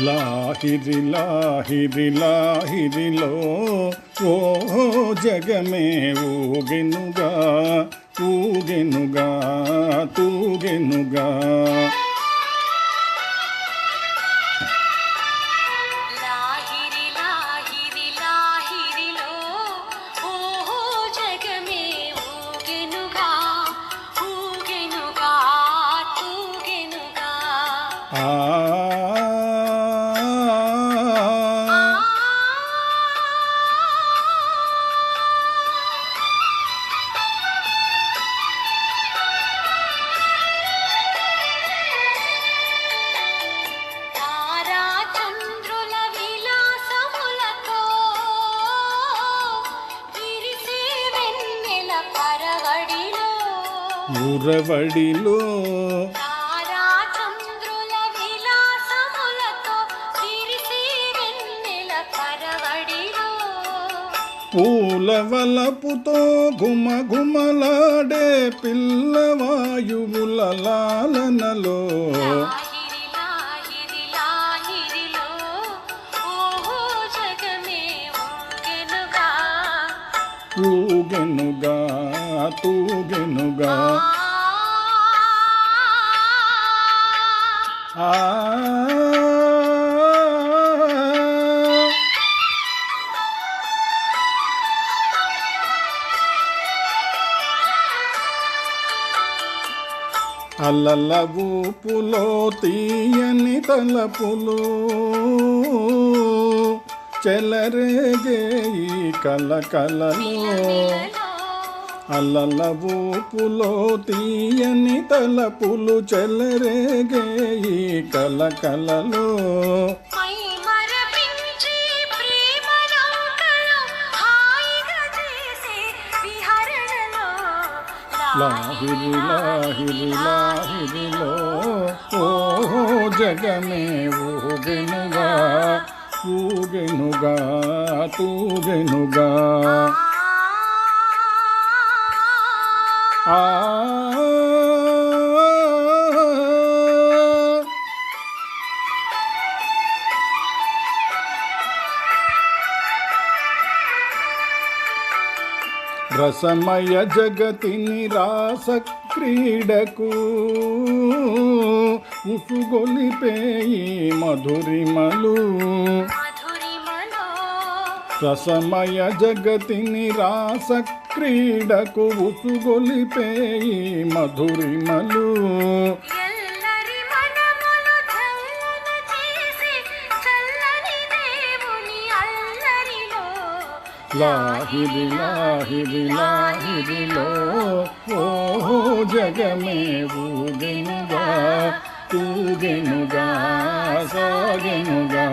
లాహిరి లాహిరి లాహిరిలో ఓ జగమే ఊగెనుగా ఊగెనుగా తూగెనుగా. ఉరవడిలో పూల వలపుతో గుమగుమలాడే పిల్లవాయువుల లాలనలో ఊగెనుగా తూగెనుగా. అలల ఊపులో తీయని తలపులు చెలరేగే ఈ కలకలలో. అలల ఊపులో తీయని తలపులు చెలరేగే ఈ కలకలలో. లాహిరి లాహిరి లాహిరిలో ఓ జగమే ఊగెనుగా ఊగెనుగా తూగెనుగా. రసమయ జగతిని రాస క్రీడకు ఉసుగొలిపేయి మధురిమలు. రసమయ జగతిని రాస క్రీడకు ఉసుగొలిపేయి మధురిమలు. లాహిరి లాహిరి లాహిరిలో ఓ జగమే ఊగెనుగా తూగెనుగా సాగెనుగా.